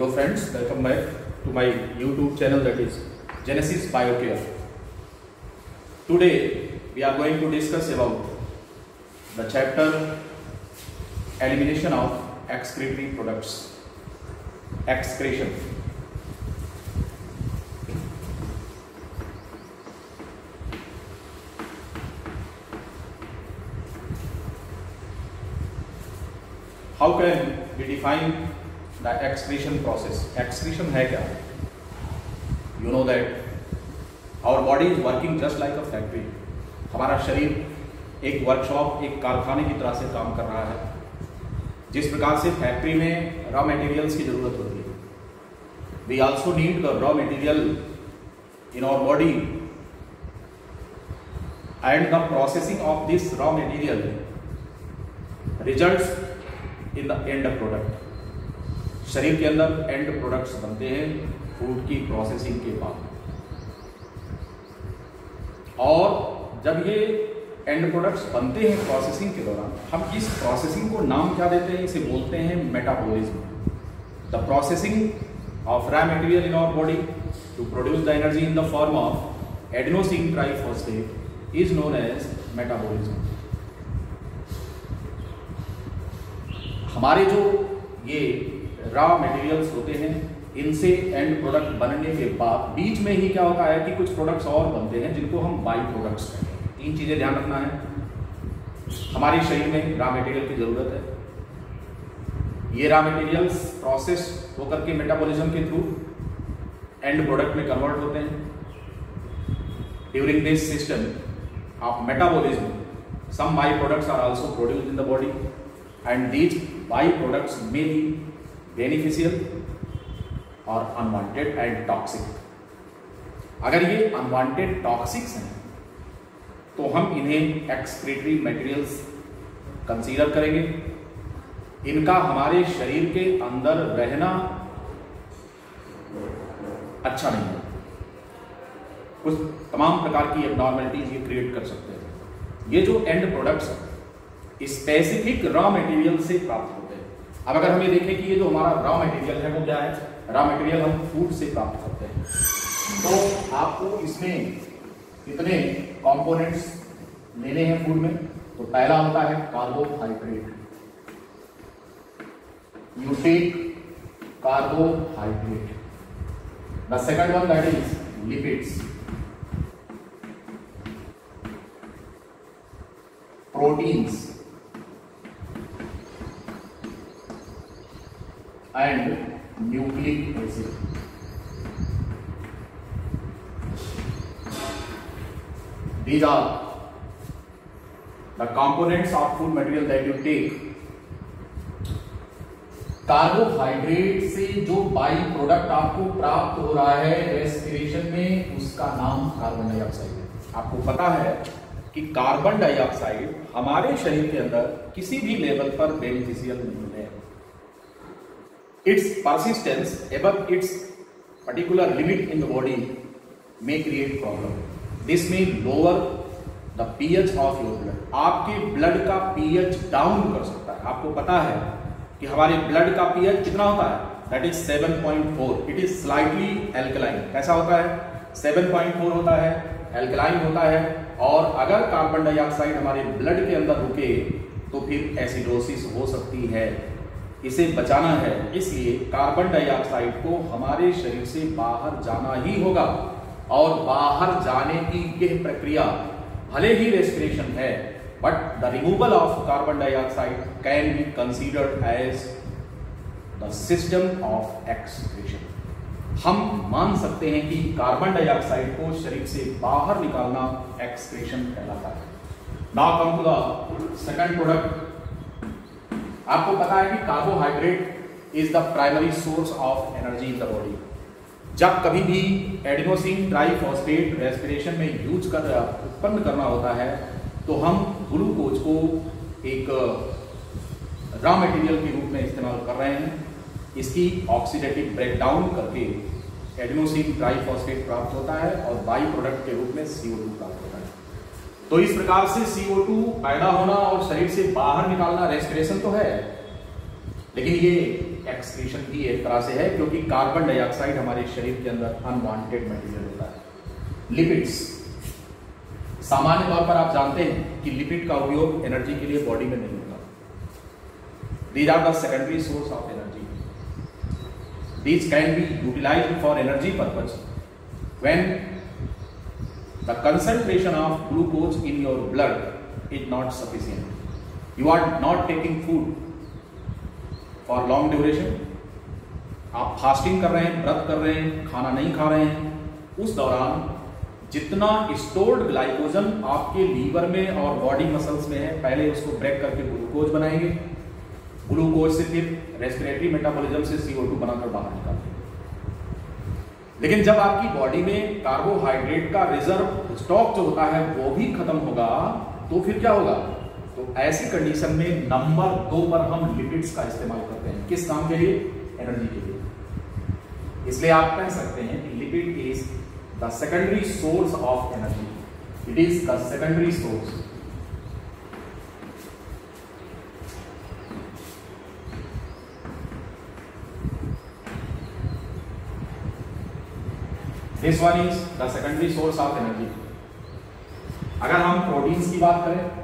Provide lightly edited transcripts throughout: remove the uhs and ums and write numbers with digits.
Hello friends, welcome back to my YouTube channel, that is Genesis Biocare. Today we are going to discuss about the chapter elimination of excretory products, excretion. How can we define the excretion process? Excretion है क्या? You know that our body is working just like a factory. हमारा शरीर एक workshop, एक कारखाने की तरह से काम कर रहा है. जिस प्रकार से फैक्ट्री में रॉ मटेरियल्स की जरूरत होती है, we also need the raw material in our body, and the processing of this raw material results in the end product. शरीर के अंदर एंड प्रोडक्ट्स बनते हैं फूड की प्रोसेसिंग के बाद, और जब ये एंड प्रोडक्ट्स बनते हैं प्रोसेसिंग के दौरान, हम इस प्रोसेसिंग को नाम क्या देते हैं? इसे बोलते हैं metabolism. The processing of raw material in our body to produce the energy in the form of adenosine triphosphate is known as metabolism. हमारे जो ये रॉ मटेरियल्स होते हैं, इनसे एंड प्रोडक्ट बनने के बाद बीच में ही क्या होता है कि कुछ प्रोडक्ट्स और बनते हैं जिनको हम बाई प्रोडक्ट्स कहते हैं. तीन चीजें ध्यान रखना है. हमारे शरीर में रॉ मटेरियल की जरूरत है. ये रॉ मटेरियल्स प्रोसेस होकर के मेटाबॉलिज्म के थ्रू एंड प्रोडक्ट में कन्वर्ट होते हैं. During this system of metabolism some byproducts are also produced in the body, and these byproducts may be beneficial or unwanted and toxic. अगर ये unwanted toxics हैं तो हम इन्हें excretory materials कंसीडर करेंगे. इनका हमारे शरीर के अंदर रहना अच्छा नहीं है. कुछ तमाम प्रकार की एबनॉर्मलिटीज ये क्रिएट कर सकते हैं. ये जो एंड प्रोडक्ट्स हैं स्पेसिफिक रॉ मटेरियल से प्राप्त होते हैं. अब अगर हम ये देखें कि ये जो हमारा रॉ मटेरियल है वो क्या है? रॉ मटेरियल हम फूड से प्राप्त करते हैं. तो आपको इसमें कितने कंपोनेंट्स लेने हैं फूड में? तो पहला होता है carbohydrate. You take carbohydrate. The second one that is lipids, proteins and nucleic acid. These are the components of food material that you take. Carbohydrate से जो बाई प्रोडक्ट आपको प्राप्त हो रहा है रेस्पिरेशन में, उसका नाम कार्बन डाइऑक्साइड है. आपको पता है कि कार्बन डाइऑक्साइड हमारे शरीर के अंदर किसी भी लेवल पर बेनिफिशियल नहीं है. It's persistence above it's particular limit in the body may create problem. This may lower the pH of your blood. आपके ब्लड का पीएच डाउन कर सकता है. आपको पता है कि हमारे ब्लड का पीएच कितना होता है? That is 7.4. It is slightly alkaline. कैसा होता है? 7.4 होता है, एल्कलाइन होता है. और अगर कार्बन डाइऑक्साइड हमारे ब्लड के अंदर रुके तो फिर एसिडोसिस हो सकती है. इसे बचाना है, इसलिए कार्बन डाइऑक्साइड को हमारे शरीर से बाहर जाना ही होगा. और बाहर जाने की यह प्रक्रिया भले ही रेस्पिरेशन है, but the removal of carbon dioxide can be considered as the system of excretion. हम मान सकते हैं कि कार्बन डाइऑक्साइड को शरीर से बाहर निकालना एक्सक्रीशन कहलाता है. Now come to the second product. आपको पता है कि carbohydrate is the primary source of energy in the body. जब कभी भी एडेनोसिन ट्राइफॉस्फेट रेस्पिरेशन में उत्पन्न करना होता है तो हम ग्लूकोज को एक रॉ मटेरियल के रूप में इस्तेमाल कर रहे हैं. इसकी ऑक्सीडेटिव ब्रेकडाउन करके एडेनोसिन ट्राइफॉस्फेट प्राप्त होता है और बाई प्रोडक्ट के रूप में CO2 प्राप्त होता है. तो इस प्रकार से CO2 पैदा होना और शरीर से बाहर निकालना रेस्पिरेशन तो है, लेकिन ये एक्सक्रीशन भी एक तरह से है, क्योंकि कार्बन डाइऑक्साइड हमारे शरीर के अंदर अनवांटेड मटेरियल होता है। लिपिड्स, सामान्य तौर पर आप जानते हैं कि लिपिड का उपयोग एनर्जी के लिए बॉडी में नहीं होता। These are the secondary source of energy. These can be utilized for energy purpose when the concentration of glucose in your blood is not sufficient, you are not taking food for long duration, आप fasting कर रहे हैं, व्रत कर रहे हैं, खाना नहीं खा रहे हैं, उस दौरान जितना स्टोर्ड ग्लाइकोजन आपके लीवर में और बॉडी मसल्स में है, पहले उसको ब्रेक करके ग्लूकोज बनाएंगे, ग्लूकोज से फिर रेस्पिरेटरी मेटाबॉलिज्म से CO2 बनाकर बाहर निकालते हैं। लेकिन जब आपकी बॉडी में कार्बोहाइड्रेट का रिजर्व स्टॉक जो होता है वो भी खत्म होगा, तो फिर क्या होगा? तो ऐसी कंडीशन में नंबर 2 पर हम लिपिड्स का इस्तेमाल करते हैं। किस काम के लिए? एनर्जी के लिए। इसलिए आप कह सकते हैं कि lipid is the secondary source of energy, it is the secondary source. This one is the secondary source of energy. अगर हम प्रोटीन्स की बात करें,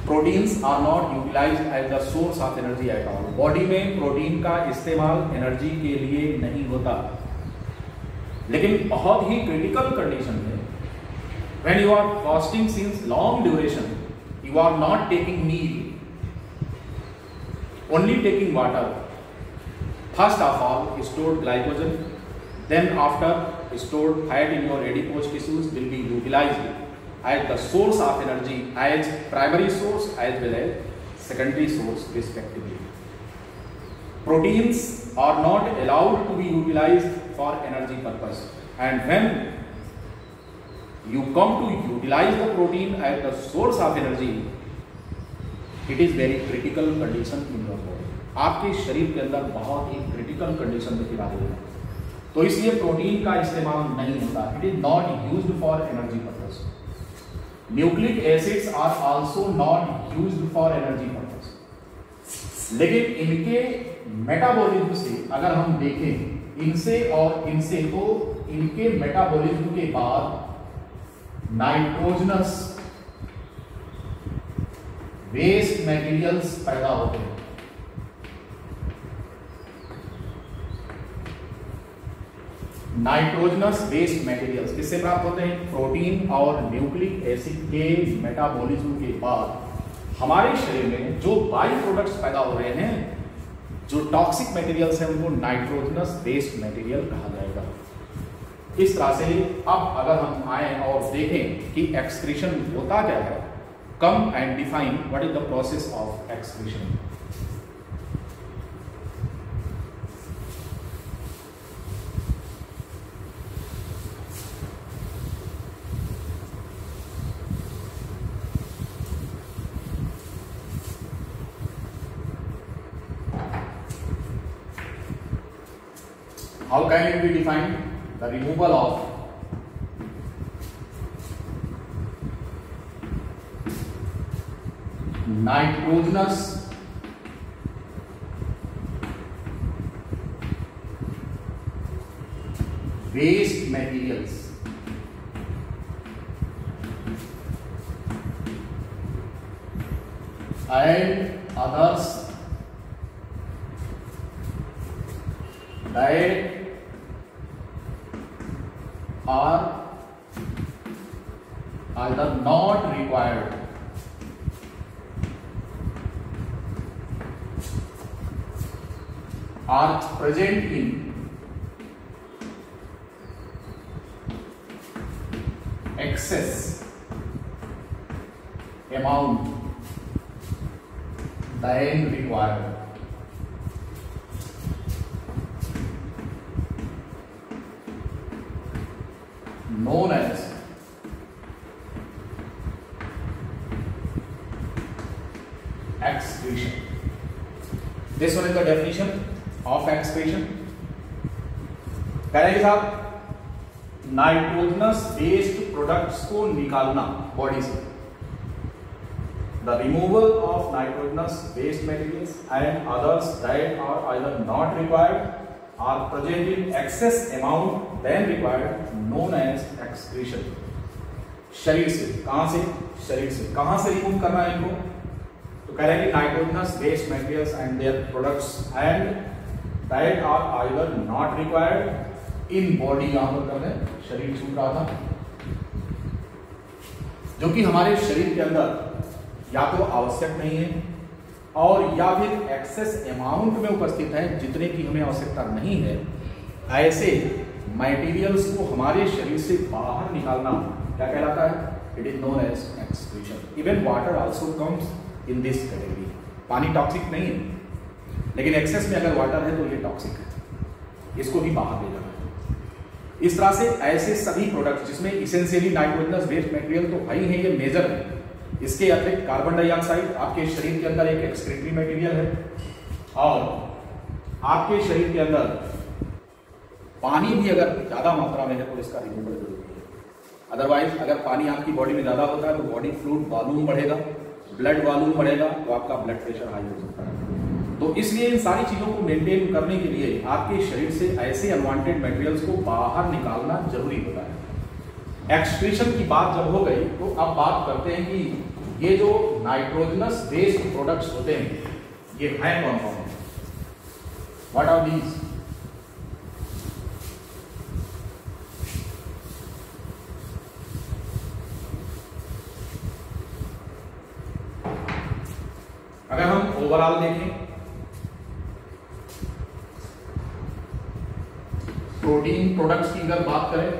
proteins are not utilized as the source of energy at all. Body में protein का इस्तेमाल energy के लिए नहीं होता, लेकिन बहुत ही क्रिटिकल कंडीशन में when you are fasting since long duration, you are not taking meal, only taking water. First of all, stored glycogen, then after stored fat in your adipose tissues will be utilized as the source of energy, as primary source as well as secondary source respectively. Proteins are not allowed to be utilized for energy purpose, and when you come to utilize the protein as the source of energy, it is very critical condition in your body. आपके शरीर के अंदर बहुत ही critical condition में आ रही है, तो इसलिए प्रोटीन का इस्तेमाल नहीं होता। It is not used for energy purpose. Nucleic acids are also not used for energy purpose. लेकिन इनके मेटाबॉलिज्म से अगर हम देखें, इनसे और इनसे, तो इनके मेटाबॉलिज्म के बाद नाइट्रोजनस वेस्ट मटेरियल्स पैदा होते हैं। नाइट्रोजनस वेस्ट मटेरियल्स किससे प्राप्त होते हैं? प्रोटीन और न्यूक्लिक एसिड के मेटाबॉलिज्म के बाद हमारे शरीर में जो बाई प्रोडक्ट्स पैदा हो रहे हैं, जो टॉक्सिक मटेरियल्स हैं, उनको नाइट्रोजनस वेस्ट मटेरियल कहा जाएगा। इस तरह से अब अगर हम आए और देखें कि एक्सक्रीशन होता क्या है, come and define what is the process of excretion. How can it be defined? The removal of nitrogenous waste materials and others that are either not required are present in excess amount than required. Known as excretion. This one is the definition of excretion. करेंगे साहब, nitrogenous waste products को निकालना body से, the removal of nitrogenous waste materials and others that are either not required are present in excess amount than required known as excretion। शरीर से, कहां से? शरीर से। कहां से रिमूव करना है इनको? तो कह रहे हैं कि nitrogenous waste materials and their products and that are either not required in body, यहां पर कर रहे हैं, शरीर छूट रहा था, जो कि हमारे शरीर के अंदर या तो आवश्यक नहीं है और या फिर एक्सेस अमाउंट में उपस्थित है, जितने की हमें आवश्यकता नहीं है, ऐसे मटेरियल्स को हमारे शरीर से बाहर निकालना क्या कहलाता है? It is known as excretion. Even water also comes in this category. पानी टॉक्सिक नहीं है, लेकिन एक्सेस में अगर वाटर है तो ये टॉक्सिक है, इसको भी बाहर ले जाना है। इस तरह से ऐसे सभी प्रोडक्ट जिसमें इसेंशियली नाइट्रोजनस वेस्ट मटेरियल तो है ही है, ये मेजर है, इसके अतिरिक्त कार्बन डाइऑक्साइड आपके शरीर के अंदर एक एक्सक्रीटरी मटेरियल है और आपके शरीर के अंदर पानी भी अगर ज्यादा मात्रा में है तो इसका रिमूवल जरूरी है। अदरवाइज अगर पानी आपकी बॉडी में ज्यादा होता है तो बॉडी फ्लूइड वॉल्यूम बढ़ेगा, ब्लड वॉल्यूम बढ़ेगा, तो आपका ब्लड प्रेशर हाई हो सकता है। तो इसलिए इन सारी चीजों को मेंटेन करने के लिए आपके शरीर से ऐसे अनवांटेड मटेरियल्स को बाहर निकालना जरूरी होता है। एक्सक्रीशन की बात जब हो गई तो अब बात करते हैं कि ये जो नाइट्रोजनस वेस्ट प्रोडक्ट्स होते हैं ये हैं कौन कौन? What are these? अगर हम ओवरऑल देखें, प्रोटीन प्रोडक्ट्स की अगर बात करें,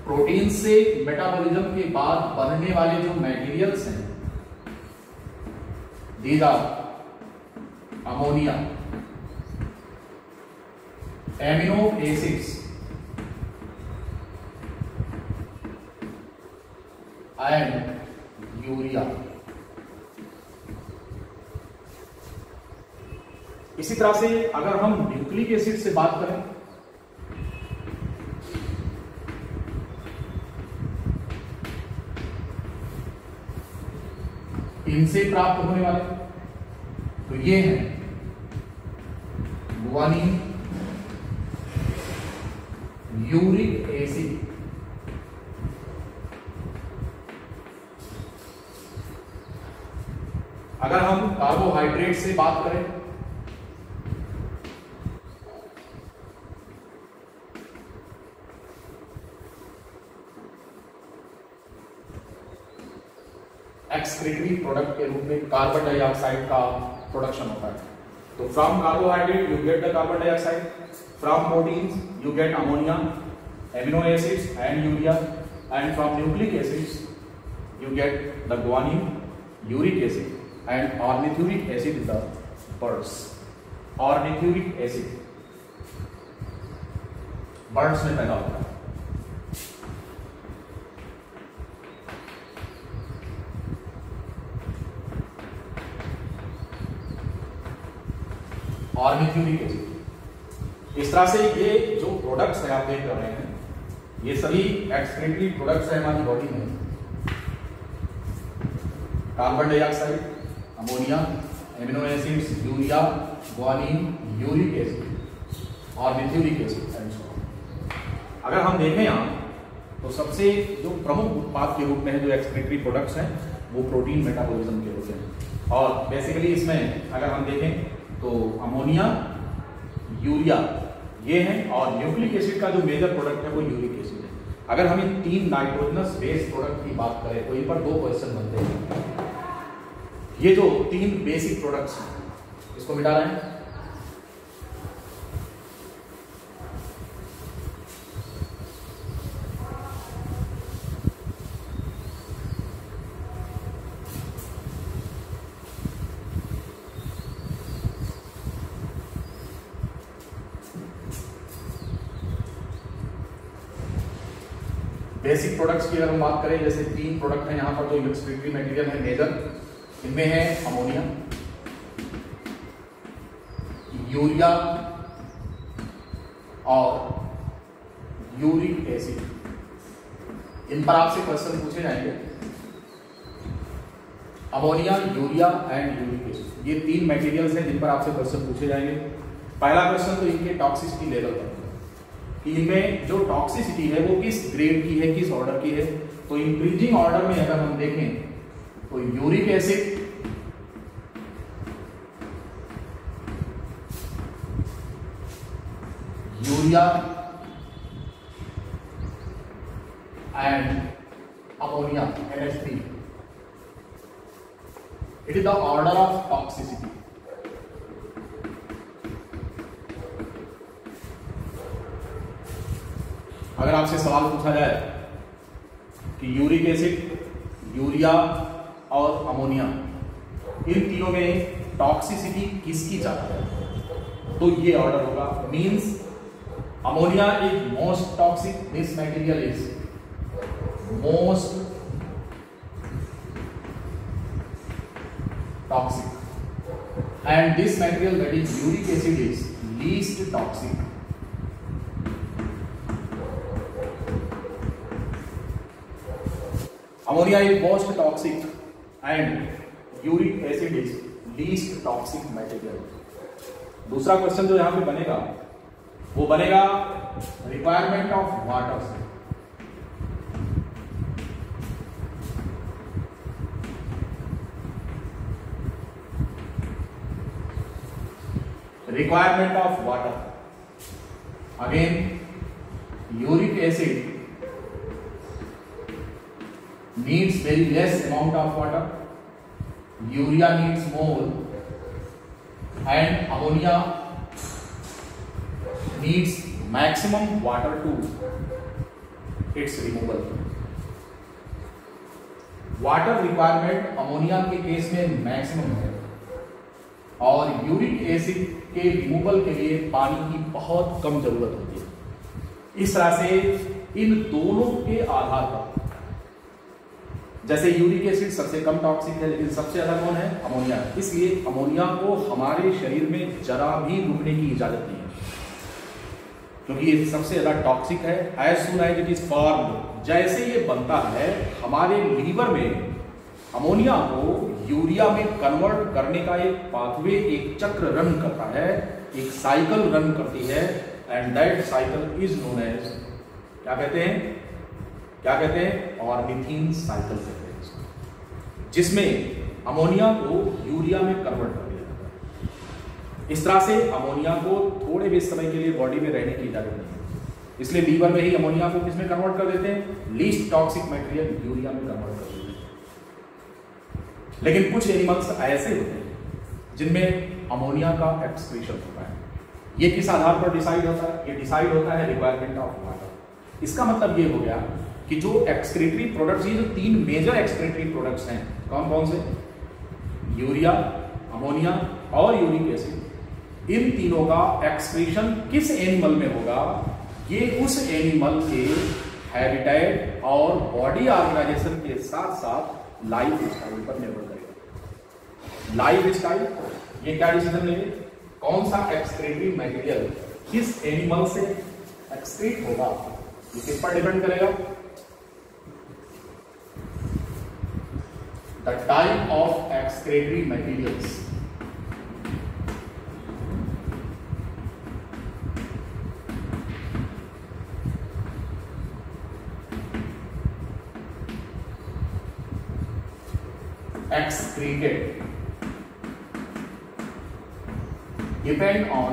प्रोटीन से मेटाबॉलिज्म के बाद बनने वाले जो मटेरियल्स हैं, these are ammonia, amino acids and urea. इसी तरह से अगर हम न्यूक्लिक एसिड से बात करें, इनसे प्राप्त होने वाले तो ये हैं गुआनिन, यूरिक एसिड, अगर हम कार्बोहाइड्रेट से बात करें, एक्सक्रीटरी प्रोडक्ट के रूप में कार्बन डाइऑक्साइड का प्रोडक्शन होता है। तो from carbohydrate you get the carbon dioxide, from proteins you get ammonia, amino acids and urea, and from nucleic acids you get the guanine, uric acid and ornithuric acid is the birds. Ornithuric acid birds में पैदा होता है। Ornithuric acid. इस तरह से ये जो products है आप देख रहे हैं, ये सभी एक्सक्रीटरी प्रोडक्ट्स है हमारी बॉडी में। Carbon dioxide, ammonia, amino acids, urea, guanine, uric acid, ornithuric acid and so on. अगर हम देखें यहाँ तो सबसे जो प्रमुख उत्पाद के रूप में है जो एक्सक्रीटरी प्रोडक्ट्स हैं वो प्रोटीन मेटाबॉलिज्म के होते हैं। और बेसिकली इसमें अगर हम देखें तो अमोनिया, यूरिया ये हैं, और न्यूक्लिक एसिड का जो मेजर प्रोडक्ट है वो यूरिक एसिड है। अगर हम इन तीन नाइट्रोजनस बेस्ड प्रोडक्ट की बात करें तो इन पर दो क्वेश्चन बनते हैं। ये जो तीन बेसिक प्रोडक्ट्स हैं इसको मिटा रहे हैं, बेसिक प्रोडक्ट्स की अगर हम बात करें, जैसे तीन प्रोडक्ट हैं यहाँ पर जो एक्सक्रीटरी मटेरियल है मेजर, इनमें है अमोनिया, यूरिया और यूरिक एसिड। इन पर आपसे क्वेश्चन पूछे जाएंगे। Ammonia, urea and uric acid, ये 3 मटेरियल्स हैं जिन पर आपसे क्वेश्चन पूछे जाएंगे। पहला क्वेश्चन तो इनके टॉक्सिसिटी लेवल पर कि इनमें जो टॉक्सिसिटी है वो किस ग्रेड की है, किस ऑर्डर की है। तो इंक्रीजिंग ऑर्डर में अगर हम देखें तो uric acid, urea and ammonia NH3, it is the order of toxicity. अगर आपसे सवाल पूछा जाए कि यूरिक एसिड, यूरिया और अमोनिया, इन तीनों में टॉक्सिसिटी किसकी ज्यादा है, तो ये ऑर्डर होगा। Means ammonia is most toxic, this material is most toxic and this material, that is uric acid, is least toxic. Ammonia is most toxic and uric acid is least toxic material. दूसरा question जो यहां पे बनेगा वो बनेगा requirement of water से। Requirement of water, again uric acid needs very less amount of water, urea needs more, and ammonia needs maximum water to its removal. Water requirement ammonia के case में maximum है और uric acid के removal के लिए पानी की बहुत कम जरूरत होती है। इस तरह से इन दोनों के आधार पर, जैसे यूरिक एसिड सबसे कम टॉक्सिक है लेकिन सबसे ज्यादा कौन है, अमोनिया, इसलिए अमोनिया को हमारे शरीर में जरा भी रुकने की इजाजत नहीं है क्योंकि ये सबसे ज्यादा टॉक्सिक है। As soon as it is formed, जैसे ये बनता है हमारे लीवर में अमोनिया को यूरिया में कन्वर्ट करने का एक पाथवे, एक चक्र रन करता है, एक साइकिल रन करती है and that cycle is known as, क्या कहते हैं, ऑर्निथीन साइकिल कहते हैं, जिसमें अमोनिया को यूरिया में कन्वर्ट कर दिया जाता है। इस तरह से अमोनिया को थोड़े भी समय के लिए बॉडी में रहने की इजाजत नहीं है, इसलिए लीवर में ही अमोनिया को किसमें कन्वर्ट कर देते हैं, लीस्ट टॉक्सिक मटेरियल यूरिया में कन्वर्ट कर देते हैं। लेकिन कुछ एनिमल्स ऐसे होते हैं जिनमें अमोनिया का एक्सक्रीशन होता है। ये किस आधार पर डिसाइड होता है, ये डिसाइड होता है रिक्वायरमेंट ऑफ वाटर। इसका मतलब ये हो गया कि जो एक्सक्रीटरी प्रोडक्ट्स, ये जो 3 मेजर एक्सक्रीटरी प्रोडक्ट्स हैं, कौन कौन से, यूरिया, अमोनिया और यूरिक एसिड, इन तीनों का एक्सक्रीशन किस एनिमल में होगा, ये उस एनिमल के हैबिटेट और बॉडी ऑर्गेनाइजेशन के साथ साथ लाइफ स्टाइल पर निर्भर करेगा। लाइफ स्टाइल, ये क्या डिसीजन लेंगे, कौन सा एक्सक्रीटरी मटेरियल किस एनिमल से एक्सक्रीट होगा, ये किस पर डिपेंड करेगा, the type of excretory materials. Excreted depend on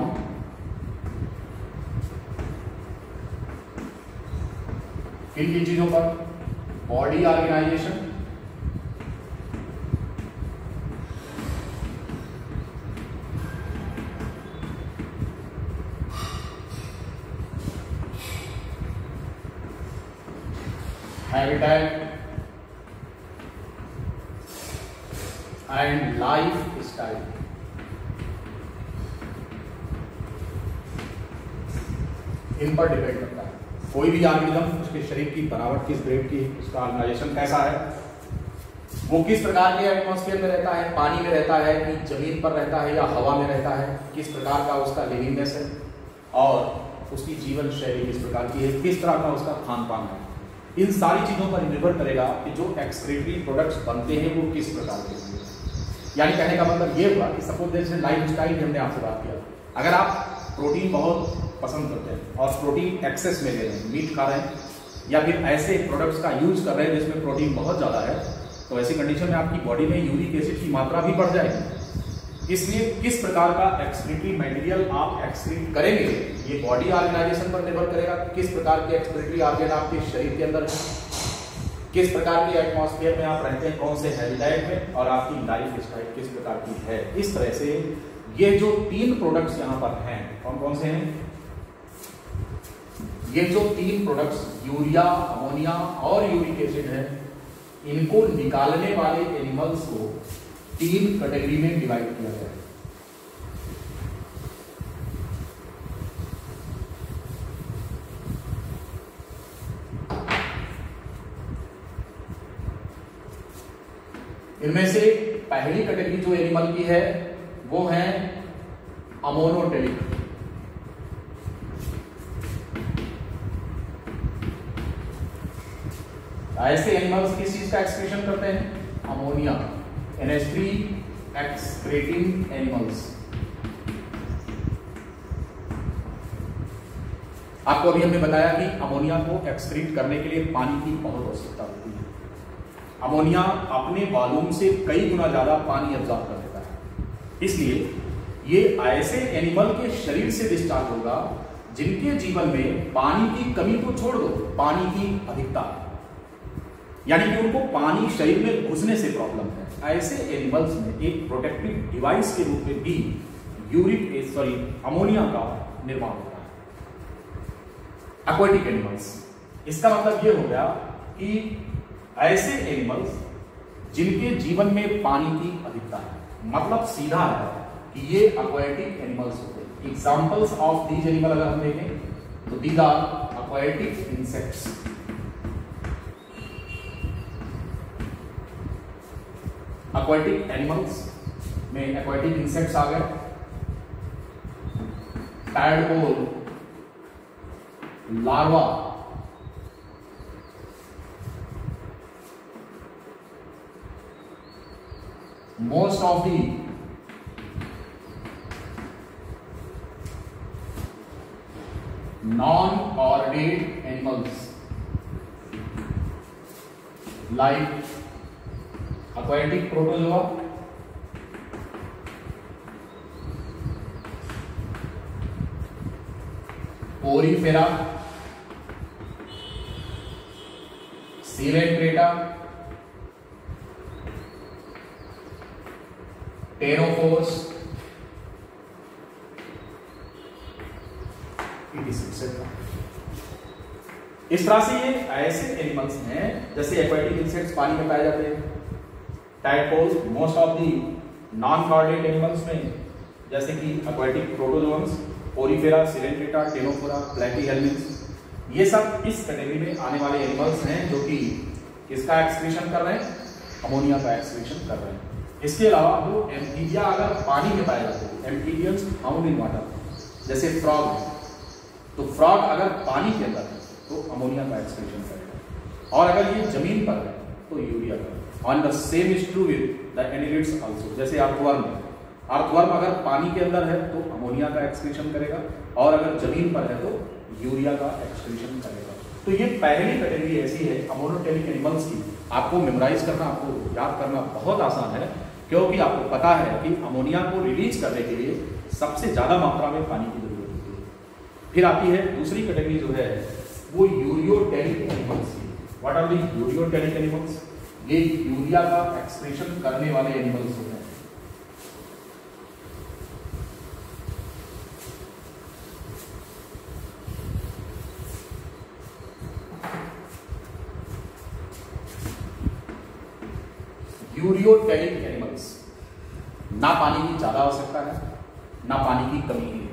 किन चीजों पर, body organisation, habitat and lifestyle. इन पर डिपेंड करता है कोई भी ऑर्गेनिज्म, उसके शरीर की बनावट किस ग्रेड की, उसका ऑर्गेनाइजेशन कैसा है, वो किस प्रकार के एटमॉस्फेयर में रहता है, पानी में रहता है कि जमीन पर रहता है या हवा में रहता है, किस प्रकार का उसका लिविंगनेस है और उसकी जीवन शैली किस प्रकार की है, किस तरह का उसका खान पान है। इन सारी चीजों पर निर्भर करेगा कि जो एक्सक्रीटरी प्रोडक्ट्स बनते हैं वो किस प्रकार के होंगे। यानी कहने का मतलब ये हुआ कि सपोज जैसे लाइफ स्टाइल हमने आपसे बात किया, अगर आप प्रोटीन बहुत पसंद करते हैं और प्रोटीन एक्सेस में ले रहे हैं, मीट खा रहे हैं या फिर ऐसे प्रोडक्ट्स का यूज कर रहे हैं जिसमें प्रोटीन बहुत ज़्यादा है, तो ऐसी कंडीशन में आपकी बॉडी में यूरिक एसिड की मात्रा भी बढ़ जाएगी। इसलिए किस प्रकार का एक्सक्रीटरी मटेरियल आप एक्सक्रीट करेंगे ये बॉडी ऑर्गेनाइजेशन पर निर्भर करेगा। किस प्रकार के एक्सक्रीटरी ऑर्गन आपके शरीर के अंदर है, किस प्रकार के एटमॉस्फेयर में आप रहते हैं, कौन से हैबिटेट में, और आपकी लाइफ स्टाइल किस प्रकार की है। इस तरह से ये जो 3 प्रोडक्ट्स यहाँ पर हैं, कौन कौन से हैं, ये जो 3 प्रोडक्ट्स यूरिया, अमोनिया और यूरिक एसिड है, इनको निकालने वाले एनिमल्स को 3 कैटेगरी में डिवाइड किया गया है। इनमें से पहली कैटेगरी जो एनिमल की है वो है अमोनोटेलिक। ऐसे एनिमल्स किस चीज का एक्सक्रीशन करते हैं, अमोनिया, NH3 एक्सक्रीटिंग एनिमल्स। आपको अभी हमने बताया कि अमोनिया को एक्सक्रीट करने के लिए पानी की बहुत आवश्यकता होती है। अमोनिया अपने वॉल्यूम से कई गुना ज्यादा पानी एब्जॉर्ब कर लेता है, इसलिए ये ऐसे एनिमल के शरीर से डिस्चार्ज होगा जिनके जीवन में पानी की कमी को छोड़ दो, पानी की अधिकता है, यानी कि उनको पानी शरीर में घुसने से प्रॉब्लम है। ऐसे एनिमल्स में एक प्रोटेक्टिव डिवाइस के रूप में भी अमोनिया का निर्माण होता है। एक्वाटिक एनिमल्स, इसका मतलब यह हो गया कि ऐसे एनिमल्स जिनके जीवन में पानी की अधिकता है, मतलब सीधा है कि ये एक्वाटिक एनिमल्स होते हैं। एग्जांपल्स ऑफ दीज एनिमल अगर हम देखें तो these are aquatic insects. Aquatic animals में एक्वाटिक इंसेक्ट्स आ गए, tadpole, larva, most of the non-chordate animals like aquatic protozoa, porifera, coelenterata, टेरोफोर्स, इस तरह से ये ऐसे एनिमल्स हैं जैसे एक्वाटिक इंसेक्ट्स पानी में पाए जाते हैं, tadpoles, most of the non chordate animals में जैसे कि aquatic protozoans, porifera, coelenterata, ctenophora, platyhelminths, ये सब इस कैटेगरी में आने वाले एनिमल्स हैं जो कि किसका एक्सक्रीशन कर रहे हैं, अमोनिया का एक्सक्रीशन कर रहे हैं। इसके अलावा वो एम्फीबिया अगर पानी में पाए जाते हैं, एम्फीबियंस फाउंड इन वाटर, जैसे फ्रॉग है, तो फ्रॉग अगर पानी के अंदर है तो अमोनिया का एक्सक्रीशन करेगा, और अगर ये जमीन पर है तो यूरिया का। On the same is true with the annelids also, जैसे अर्थवर्म है, अर्थवर्म अगर पानी के अंदर है तो अमोनिया का एक्सक्रीशन करेगा, और अगर जमीन पर है तो यूरिया का एक्सक्रीशन करेगा। तो ये पहली कैटेगरी ऐसी है अमोनोटेलिक एनिमल्स की, आपको मेमोराइज करना, आपको याद करना बहुत आसान है, क्योंकि आपको पता है कि अमोनिया को रिलीज करने के लिए सबसे ज्यादा मात्रा में पानी की जरूरत होती है। फिर आती है दूसरी कैटेगरी जो है वो यूरियोटेलिक एनिमल्स की। What are the ureotelic animals? ये यूरिया का एक्सक्रीशन करने वाले एनिमल्स होते हैं। यूरियोटेलिक एनिमल्स, ना पानी की ज्यादा आवश्यकता है ना पानी की कमी है,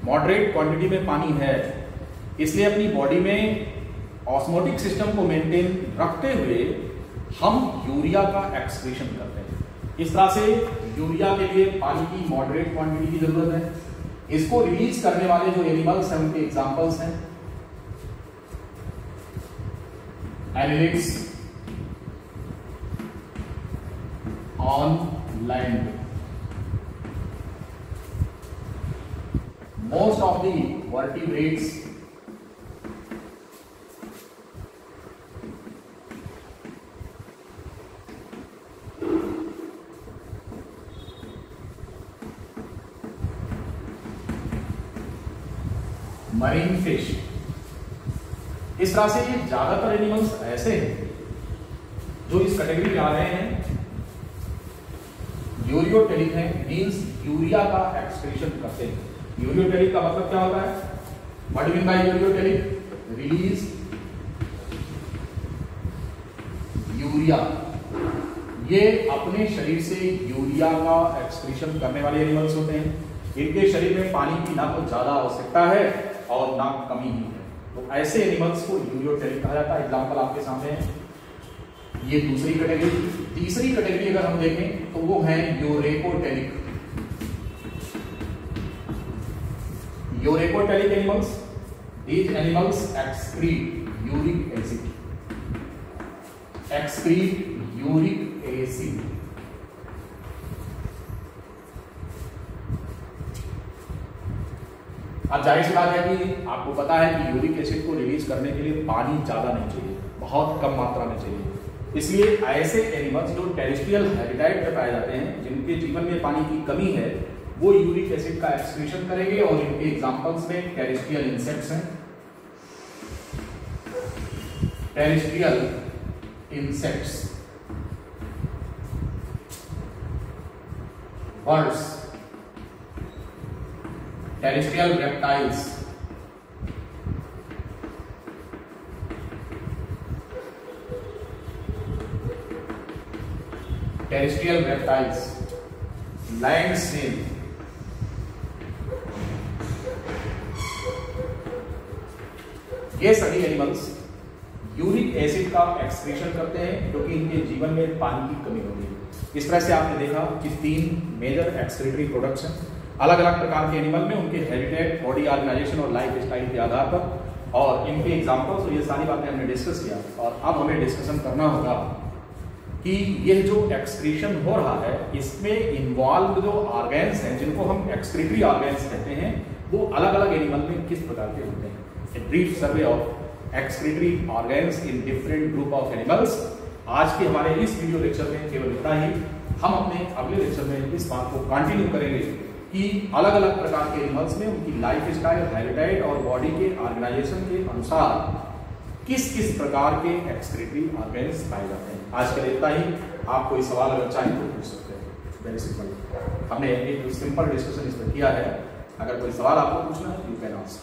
मॉडरेट क्वांटिटी में पानी है, इसलिए अपनी बॉडी में ऑस्मोटिक सिस्टम को मेंटेन रखते हुए हम यूरिया का एक्सक्रीशन करते हैं। इस तरह से यूरिया के लिए पानी की मॉडरेट क्वांटिटी की जरूरत है। इसको रिलीज करने वाले जो एनिमल्स हैं उनके एग्जांपल्स हैं annelids on land. Most of the vertebrates marine fish. इस तरह से ये ज्यादातर एनिमल्स ऐसे हैं जो इस कैटेगरी में आ रहे हैं। यूरियोटेलिक है, मींस यूरिया का एक्सक्रीशन करते हैं। यूरियोटेलिक का मतलब क्या होता है? What mean by ureotelic? Release urea. ये अपने शरीर से यूरिया का एक्सक्रीशन करने वाले एनिमल्स होते हैं। इनके शरीर में पानी की ना तो ज्यादा आवश्यकता है और ना कमी ही है, तो ऐसे एनिमल्स को यूरियोटेलिक कहा जाता है। एग्जांपल आपके सामने है। ये दूसरी कैटेगरी। तीसरी कैटेगरी अगर हम देखें तो वो है यूरेकोटेलिक। यूरेकोटेलिक animals, these animals excrete uric acid, excrete uric acid। अब जाहिर सी बात है कि आपको पता है कि यूरिक एसिड को रिलीज करने के लिए पानी ज्यादा नहीं चाहिए, बहुत कम मात्रा में चाहिए। इसलिए ऐसे एनिमल्स जो टेरेस्ट्रियल हैबिटेट में पाए जाते हैं, जिनके जीवन में पानी की कमी है, वो यूरिक एसिड का एक्सक्रीशन करेंगे। और इनके एग्जांपल्स में टेरेस्ट्रियल इंसेक्ट्स हैं, terrestrial insects, birds, terrestrial reptiles, terrestrial reptiles, land snail, ये सभी एनिमल्स यूरिक एसिड का एक्सक्रीशन करते हैं क्योंकि इनके जीवन में पानी की कमी होती है। इस तरह से आपने देखा कि 3 मेजर एक्सक्रीटरी प्रोडक्ट्स हैं अलग अलग प्रकार के एनिमल में, उनके हैबिटेट, बॉडी ऑर्गेनाइजेशन और लाइफ स्टाइल के आधार पर, और इनके एग्जांपल्स। तो ये सारी बातें हमने डिस्कस किया और अब हमें डिस्कशन करना होगा कि यह जो एक्सक्रीशन हो रहा है इसमें इन्वॉल्व जो ऑर्गेन्स हैं, जिनको हम एक्सक्रीटरी ऑर्गेन्स कहते हैं, वो अलग अलग एनिमल में किस प्रकार के होते हैं। A brief survey of excretory organs in different group of animals. आज के हमारे इस वीडियो लेक्चर में केवल इतना ही। हम अपने अगले लेक्चर में इस बात को कंटिन्यू करेंगे कि अलग अलग प्रकार के एनिमल्स में उनकी लाइफ स्टाइल, हैबिटेट और बॉडी के ऑर्गेनाइजेशन के अनुसार किस किस प्रकार के एक्सक्रीटरी ऑर्गेन्स पाए जाते हैं। आज के लिए इतना ही। आप कोई सवाल अगर चाहें तो पूछ सकते हैं। वेरी सिंपल, हमने एक सिंपल डिस्कशन इस पर किया है। अगर कोई सवाल आपको पूछना है, यू कैन आस्क।